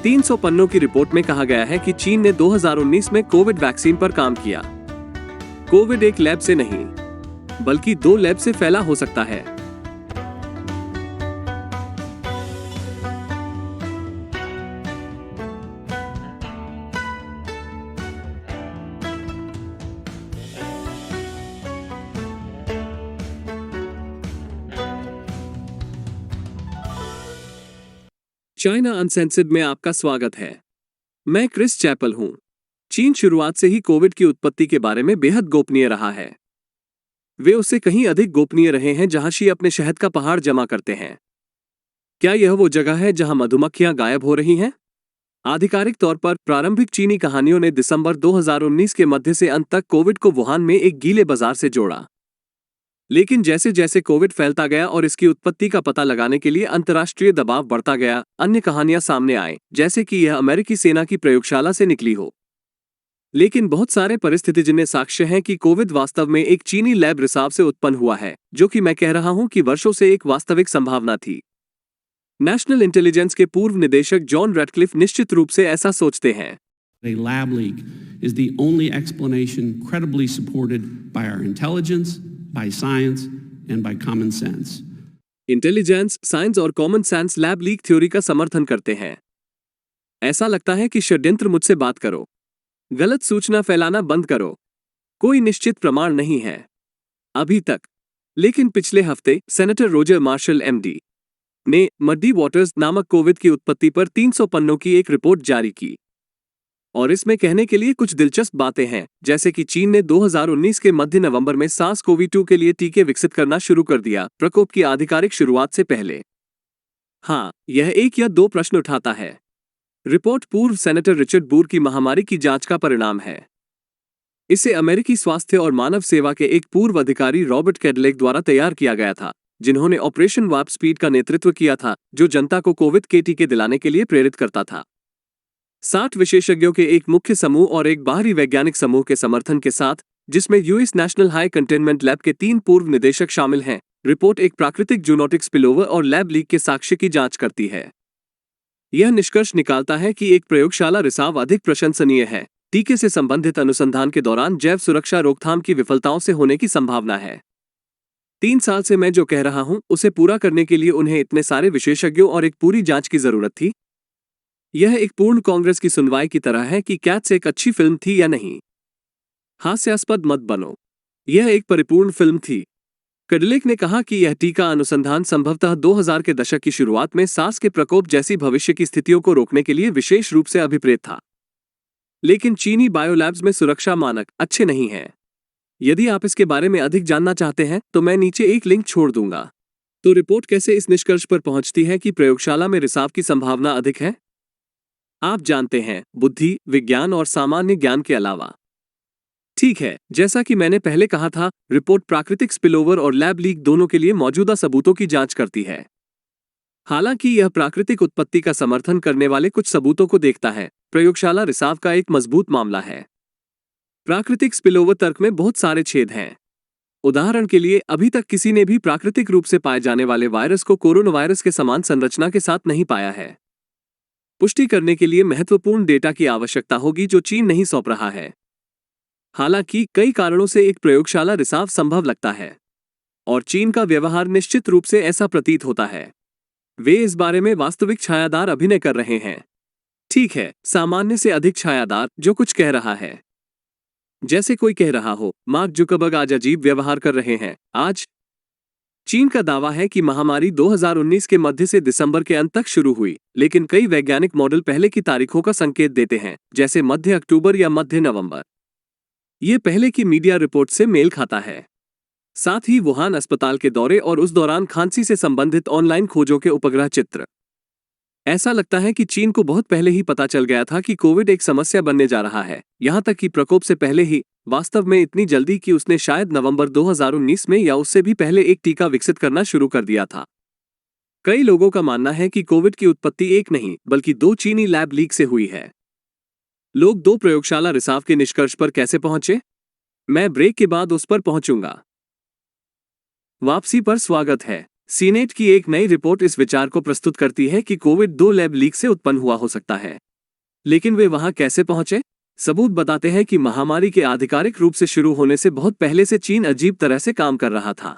300 पन्नों की रिपोर्ट में कहा गया है कि चीन ने 2019 में कोविड वैक्सीन पर काम किया। कोविड एक लैब से नहीं, बल्कि 2 लैब से फैला हो सकता है। चाइना अनसेंसर्ड में आपका स्वागत है। मैं क्रिस चैपल हूं। चीन शुरुआत से ही कोविड की उत्पत्ति के बारे में बेहद गोपनीय रहा है। वे उससे कहीं अधिक गोपनीय रहे हैं जहां शी अपने शहद का पहाड़ जमा करते हैं। क्या यह वो जगह है जहां मधुमक्खियां गायब हो रही हैं? आधिकारिक तौर पर प्रारंभिक चीनी कहानियों ने दिसंबर 2019 के मध्य से अंत तक कोविड को वुहान में एक गीले बाजार से जोड़ा। लेकिन जैसे जैसे कोविड फैलता गया और इसकी उत्पत्ति का पता लगाने के लिए अंतर्राष्ट्रीय दबाव बढ़ता गया, अन्य कहानियां सामने आए, जैसे कि यह अमेरिकी सेना की प्रयोगशाला से निकली हो। लेकिन बहुत सारे परिस्थितिजन्य साक्ष्य हैं कि कोविड वास्तव में एक चीनी लैब रिसाव से उत्पन्न हुआ है, जो कि मैं कह रहा हूं कि वर्षों से एक वास्तविक संभावना थी। नेशनल इंटेलिजेंस के पूर्व निदेशक जॉन रैटक्लिफ निश्चित रूप से ऐसा सोचते हैं। A lab leak is the only explanation credibly supported by our intelligence, by science, and by common sense. Intelligence, science और common sense lab leak theory का समर्थन करते हैं। ऐसा लगता है कि षड्यंत्र मुझसे बात करो, गलत सूचना फैलाना बंद करो। कोई निश्चित प्रमाण नहीं है अभी तक। लेकिन पिछले हफ्ते सेनेटर रोजर मार्शल एमडी ने मड्डी वाटर्स नामक कोविड की उत्पत्ति पर 300 पन्नों की एक रिपोर्ट जारी की। और इसमें कहने के लिए कुछ दिलचस्प बातें हैं, जैसे कि चीन ने 2019 के मध्य नवंबर में SARS-CoV-2 के लिए टीके विकसित करना शुरू कर दिया, प्रकोप की आधिकारिक शुरुआत से पहले। हाँ, यह 1 या 2 प्रश्न उठाता है। रिपोर्ट पूर्व सेनेटर रिचर्ड बूर की महामारी की जांच का परिणाम है। इसे अमेरिकी स्वास्थ्य और मानव सेवा के एक पूर्व अधिकारी रॉबर्ट कैडलेक द्वारा तैयार किया गया था, जिन्होंने ऑपरेशन वार्प स्पीड का नेतृत्व किया था, जो जनता को कोविड के टीके दिलाने के लिए प्रेरित करता था। 60 विशेषज्ञों के एक मुख्य समूह और एक बाहरी वैज्ञानिक समूह के समर्थन के साथ, जिसमें US national high containment lab के 3 पूर्व निदेशक शामिल हैं, रिपोर्ट एक प्राकृतिक जूनोटिक स्पिलओवर और लैब लीक के साक्ष्य की जांच करती है। यह निष्कर्ष निकालता है कि एक प्रयोगशाला रिसाव अधिक प्रशंसनीय है। टीके से संबंधित अनुसंधान के दौरान जैव सुरक्षा रोकथाम की विफलताओं से होने की संभावना है। 3 साल से मैं जो कह रहा हूं, उसे पूरा करने के लिए उन्हें इतने सारे विशेषज्ञों और एक पूरी जांच की जरूरत थी। यह एक पूर्ण कांग्रेस की सुनवाई की तरह है कि कैट्स एक अच्छी फिल्म थी या नहीं। हास्यास्पद मत बनो, यह एक परिपूर्ण फिल्म थी। कैडलेक ने कहा कि यह टीका अनुसंधान संभवतः 2000 के दशक की शुरुआत में सार्स के प्रकोप जैसी भविष्य की स्थितियों को रोकने के लिए विशेष रूप से अभिप्रेत था। लेकिन चीनी बायोलैब्स में सुरक्षा मानक अच्छे नहीं हैं। यदि आप इसके बारे में अधिक जानना चाहते हैं तो मैं नीचे एक लिंक छोड़ दूंगा। तो रिपोर्ट कैसे इस निष्कर्ष पर पहुंचती है कि प्रयोगशाला में रिसाव की संभावना अधिक है? आप जानते हैं, बुद्धि, विज्ञान और सामान्य ज्ञान के अलावा। ठीक है, जैसा कि मैंने पहले कहा था, रिपोर्ट प्राकृतिक स्पिलओवर और लैब लीक दोनों के लिए मौजूदा सबूतों की जांच करती है। हालांकि यह प्राकृतिक उत्पत्ति का समर्थन करने वाले कुछ सबूतों को देखता है, प्रयोगशाला रिसाव का एक मजबूत मामला है। प्राकृतिक स्पिलओवर तर्क में बहुत सारे छेद हैं। उदाहरण के लिए, अभी तक किसी ने भी प्राकृतिक रूप से पाए जाने वाले वायरस को कोरोना वायरस के समान संरचना के साथ नहीं पाया है। पुष्टि करने के लिए महत्वपूर्ण डेटा की आवश्यकता होगी जो चीन नहीं सौंप रहा है। हालांकि कई कारणों से एक प्रयोगशाला रिसाव संभव लगता है, और चीन का व्यवहार निश्चित रूप से ऐसा प्रतीत होता है। वे इस बारे में वास्तविक छायादार अभिनय कर रहे हैं। ठीक है, सामान्य से अधिक छायादार, जो कुछ कह रहा है। जैसे कोई कह रहा हो, मार्क जुकरबर्ग आज अजीब व्यवहार कर रहे हैं। आज चीन का दावा है कि महामारी 2019 के मध्य से दिसंबर के अंत तक शुरू हुई, लेकिन कई वैज्ञानिक मॉडल पहले की तारीखों का संकेत देते हैं, जैसे मध्य अक्टूबर या मध्य नवंबर। ये पहले की मीडिया रिपोर्ट से मेल खाता है। साथ ही वुहान अस्पताल के दौरे और उस दौरान खांसी से संबंधित ऑनलाइन खोजों के उपग्रह चित्र। ऐसा लगता है कि चीन को बहुत पहले ही पता चल गया था कि कोविड एक समस्या बनने जा रहा है, यहां तक कि प्रकोप से पहले ही, वास्तव में इतनी जल्दी कि उसने शायद नवंबर 2019 में या उससे भी पहले एक टीका विकसित करना शुरू कर दिया था। कई लोगों का मानना है कि कोविड की उत्पत्ति एक नहीं, बल्कि 2 चीनी लैब लीक से हुई है। लोग 2 प्रयोगशाला रिसाव के निष्कर्ष पर कैसे पहुंचे? मैं ब्रेक के बाद उस पर पहुंचूंगा। वापसी पर स्वागत है। सीनेट की एक नई रिपोर्ट इस विचार को प्रस्तुत करती है कि कोविड 2 लैब लीक से उत्पन्न हुआ हो सकता है। लेकिन वे वहां कैसे पहुंचे? सबूत बताते हैं कि महामारी के आधिकारिक रूप से शुरू होने से बहुत पहले से चीन अजीब तरह से काम कर रहा था।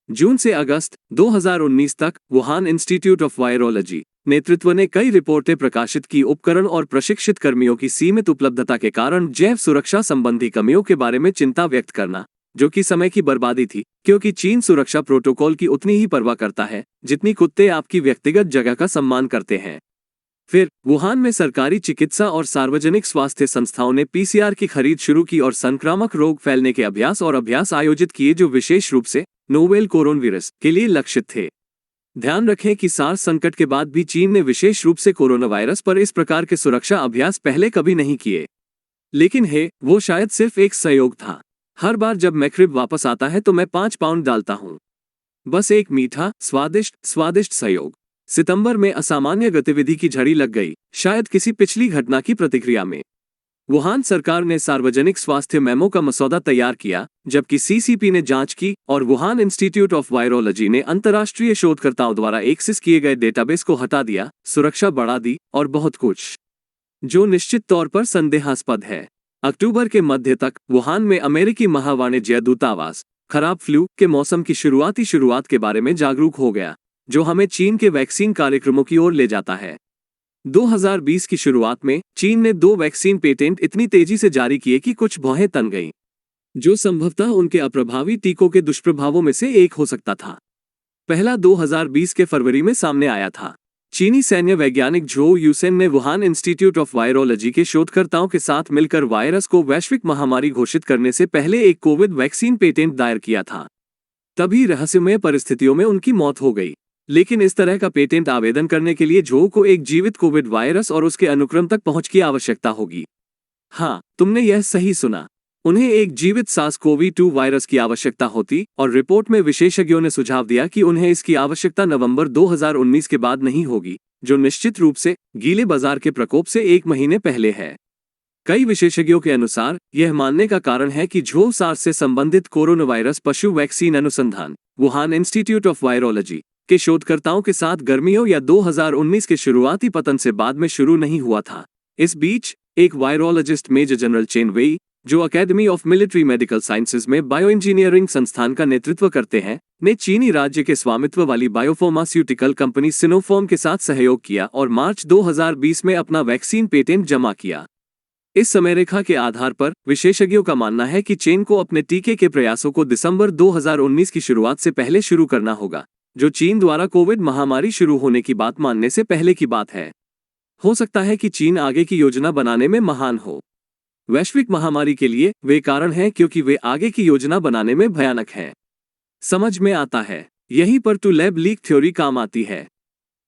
जून से अगस्त 2019 तक वुहान इंस्टीट्यूट ऑफ वायरोलॉजी नेतृत्व ने कई रिपोर्टें प्रकाशित की। उपकरण और प्रशिक्षित कर्मियों की सीमित उपलब्धता के कारण जैव सुरक्षा संबंधी कमियों के बारे में चिंता व्यक्त करना, जो कि समय की बर्बादी थी, क्योंकि चीन सुरक्षा प्रोटोकॉल की उतनी ही परवाह करता है जितनी कुत्ते आपकी व्यक्तिगत जगह का सम्मान करते हैं। फिर वुहान में सरकारी चिकित्सा और सार्वजनिक स्वास्थ्य संस्थाओं ने पीसीआर की खरीद शुरू की और संक्रामक रोग फैलने के अभ्यास आयोजित किए जो विशेष रूप से नोवेल कोरोनावायरस के लिए लक्षित थे। ध्यान रखें कि सार्स संकट के बाद भी चीन ने विशेष रूप से कोरोना वायरस पर इस प्रकार के सुरक्षा अभ्यास पहले कभी नहीं किए। लेकिन वो शायद सिर्फ एक संयोग था। हर बार जब मैक्रिब वापस आता है तो मैं 5 पाउंड डालता हूं। बस एक मीठा स्वादिष्ट संयोग। सितंबर में असामान्य गतिविधि की झड़ी लग गई, शायद किसी पिछली घटना की प्रतिक्रिया में। वुहान सरकार ने सार्वजनिक स्वास्थ्य मेमो का मसौदा तैयार किया, जबकि सीसीपी ने जांच की और वुहान इंस्टीट्यूट ऑफ वायरोलॉजी ने अंतर्राष्ट्रीय शोधकर्ताओं द्वारा एक्सेस किए गए डेटाबेस को हटा दिया, सुरक्षा बढ़ा दी और बहुत कुछ जो निश्चित तौर पर संदेहास्पद है। अक्टूबर के मध्य तक वुहान में अमेरिकी महावाणिज्य दूतावास खराब फ्लू के मौसम की शुरुआत के बारे में जागरूक हो गया, जो हमें चीन के वैक्सीन कार्यक्रमों की ओर ले जाता है। 2020 की शुरुआत में चीन ने 2 वैक्सीन पेटेंट इतनी तेजी से जारी किए कि कुछ भौहें तन गईं, जो संभवतः उनके अप्रभावी टीकों के दुष्प्रभावों में से एक हो सकता था। पहला 2020 के फरवरी में सामने आया था। चीनी सैन्य वैज्ञानिक झोउ यूसेन ने वुहान इंस्टीट्यूट ऑफ वायरोलॉजी के शोधकर्ताओं के साथ मिलकर वायरस को वैश्विक महामारी घोषित करने से पहले एक कोविड वैक्सीन पेटेंट दायर किया था। तभी रहस्यमय परिस्थितियों में उनकी मौत हो गई। लेकिन इस तरह का पेटेंट आवेदन करने के लिए झोउ को एक जीवित कोविड वायरस और उसके अनुक्रम तक पहुंच की आवश्यकता होगी। हाँ, तुमने यह सही सुना। उन्हें एक जीवित SARS-CoV-2 वायरस की आवश्यकता होती, और रिपोर्ट में विशेषज्ञों ने सुझाव दिया कि उन्हें इसकी आवश्यकता नवंबर 2019 के बाद नहीं होगी, जो निश्चित रूप से गीले बाजार के प्रकोप से 1 महीने पहले है। कई विशेषज्ञों के अनुसार यह मानने का कारण है कि झोउ सार्स से संबंधित कोरोना वायरस पशु वैक्सीन अनुसंधान वुहान इंस्टीट्यूट ऑफ वायरोलॉजी के शोधकर्ताओं के साथ गर्मियों या 2019 के शुरुआती पतन से बाद में शुरू नहीं हुआ था। इस बीच एक वायरोलॉजिस्ट मेजर जनरल चेन वेई, जो academy of military medical sciences में बायोइंजीनियरिंग संस्थान का नेतृत्व करते हैं, ने चीनी राज्य के स्वामित्व वाली बायोफार्मास्यूटिकल कंपनी सिनोफार्म के साथ सहयोग किया और मार्च 2020 में अपना वैक्सीन पेटेंट जमा किया। इस समय रेखा के आधार पर विशेषज्ञों का मानना है कि चीन को अपने टीके के प्रयासों को दिसंबर 2019 की शुरुआत से पहले शुरू करना होगा, जो चीन द्वारा कोविड महामारी शुरू होने की बात मानने से पहले की बात है। हो सकता है कि चीन आगे की योजना बनाने में महान हो। वैश्विक महामारी के लिए वे कारण हैं क्योंकि वे आगे की योजना बनाने में भयानक हैं। समझ में आता है। यहीं पर टू लैब लीक थ्योरी काम आती है।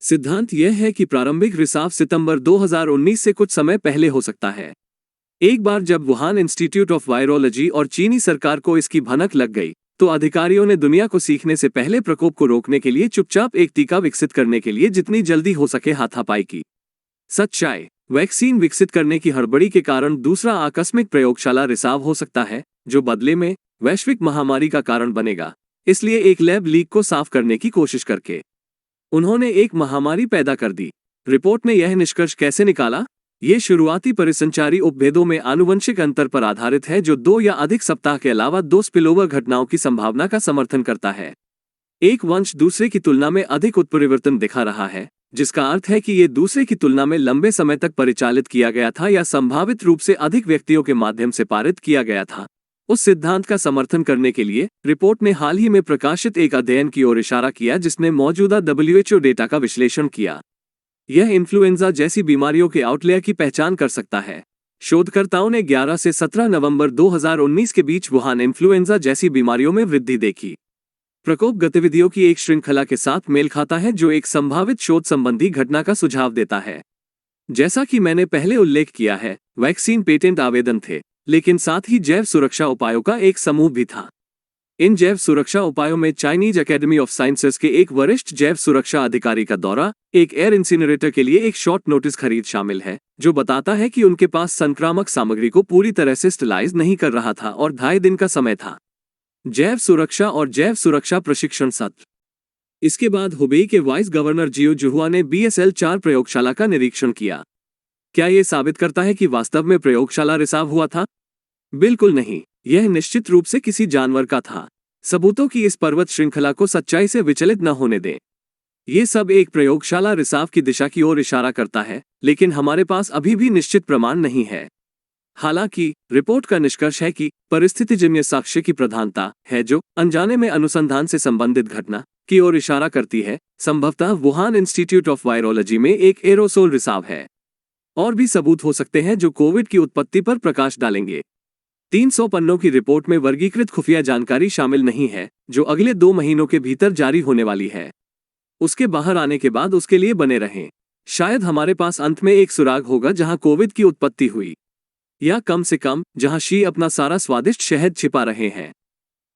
सिद्धांत यह है कि प्रारंभिक रिसाव सितंबर 2019 से कुछ समय पहले हो सकता है। एक बार जब वुहान इंस्टीट्यूट ऑफ वायरोलॉजी और चीनी सरकार को इसकी भनक लग गई, तो अधिकारियों ने दुनिया को सीखने से पहले प्रकोप को रोकने के लिए चुपचाप एक टीका विकसित करने के लिए जितनी जल्दी हो सके हाथापाई की। सच्चाई, वैक्सीन विकसित करने की हड़बड़ी के कारण दूसरा आकस्मिक प्रयोगशाला रिसाव हो सकता है, जो बदले में वैश्विक महामारी का कारण बनेगा। इसलिए एक लैब लीक को साफ करने की कोशिश करके उन्होंने एक महामारी पैदा कर दी। रिपोर्ट ने यह निष्कर्ष कैसे निकाला? ये शुरुआती परिसंचारी उपभेदों में आनुवंशिक अंतर पर आधारित है, जो 2 या अधिक सप्ताह के अलावा 2 स्पिलओवर घटनाओं की संभावना का समर्थन करता है। एक वंश दूसरे की तुलना में अधिक उत्परिवर्तन दिखा रहा है, जिसका अर्थ है कि ये दूसरे की तुलना में लंबे समय तक परिचालित किया गया था या संभावित रूप से अधिक व्यक्तियों के माध्यम से पारित किया गया था। उस सिद्धांत का समर्थन करने के लिए रिपोर्ट ने हाल ही में प्रकाशित एक अध्ययन की ओर इशारा किया, जिसने मौजूदा WHO डेटा का विश्लेषण किया। यह इन्फ्लुएंजा जैसी बीमारियों के आउटलेयर की पहचान कर सकता है। शोधकर्ताओं ने 11 से 17 नवंबर 2019 के बीच वुहान इन्फ्लुएंजा जैसी बीमारियों में वृद्धि देखी। प्रकोप गतिविधियों की एक श्रृंखला के साथ मेल खाता है, जो एक संभावित शोध संबंधी घटना का सुझाव देता है। जैसा कि मैंने पहले उल्लेख किया है, वैक्सीन पेटेंट आवेदन थे, लेकिन साथ ही जैव सुरक्षा उपायों का एक समूह भी था। इन जैव सुरक्षा उपायों में चाइनीज अकेडमी ऑफ साइंसेज के एक वरिष्ठ जैव सुरक्षा अधिकारी का दौरा, एक एयर इंसिनरेटर के लिए एक शॉर्ट नोटिस खरीद शामिल है, जो बताता है कि उनके पास संक्रामक सामग्री को पूरी तरह से स्टरलाइज नहीं कर रहा था और 2.5 दिन का समय था। जैव सुरक्षा और जैव सुरक्षा प्रशिक्षण सत्र। इसके बाद हुबेई के वाइस गवर्नर जियो जुहुआ ने BSL-4 प्रयोगशाला का निरीक्षण किया। क्या यह साबित करता है कि वास्तव में प्रयोगशाला रिसाव हुआ था? बिल्कुल नहीं, यह निश्चित रूप से किसी जानवर का था। सबूतों की इस पर्वत श्रृंखला को सच्चाई से विचलित न होने दें। ये सब एक प्रयोगशाला रिसाव की दिशा की ओर इशारा करता है, लेकिन हमारे पास अभी भी निश्चित प्रमाण नहीं है। हालांकि रिपोर्ट का निष्कर्ष है कि परिस्थितिजन्य साक्ष्य की प्रधानता है जो अनजाने में अनुसंधान से संबंधित घटना की ओर इशारा करती है। संभवतः वुहान इंस्टीट्यूट ऑफ वायरोलॉजी में एक एरोसोल रिसाव है। और भी सबूत हो सकते हैं जो कोविड की उत्पत्ति पर प्रकाश डालेंगे। 300 पन्नों की रिपोर्ट में वर्गीकृत खुफिया जानकारी शामिल नहीं है जो अगले 2 महीनों के भीतर जारी होने वाली है। उसके बाहर आने के बाद उसके लिए बने रहें। शायद हमारे पास अंत में एक सुराग होगा जहां कोविड की उत्पत्ति हुई, या कम से कम जहां शी अपना सारा स्वादिष्ट शहद छिपा रहे हैं।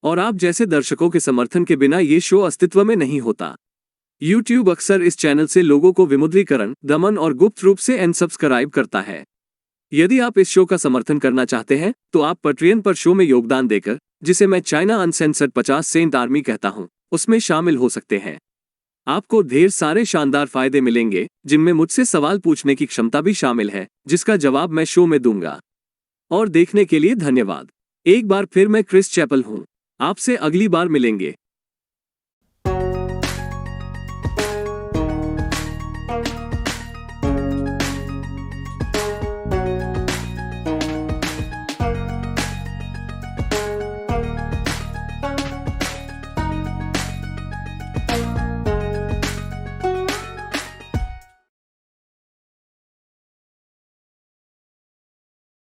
और आप जैसे दर्शकों के समर्थन के बिना ये शो अस्तित्व में नहीं होता। YouTube अक्सर इस चैनल से लोगों को विमुद्रीकरण, दमन और गुप्त रूप से अनसब्सक्राइब करता है। यदि आप इस शो का समर्थन करना चाहते हैं तो आप पट्रियन पर शो में योगदान देकर, जिसे मैं चाइना अनसेंसर्ड 50 सेंट आर्मी कहता हूं, उसमें शामिल हो सकते हैं। आपको ढेर सारे शानदार फायदे मिलेंगे, जिनमें मुझसे सवाल पूछने की क्षमता भी शामिल है, जिसका जवाब मैं शो में दूंगा। और देखने के लिए धन्यवाद। एक बार फिर मैं क्रिस चैपल हूं। आपसे अगली बार मिलेंगे।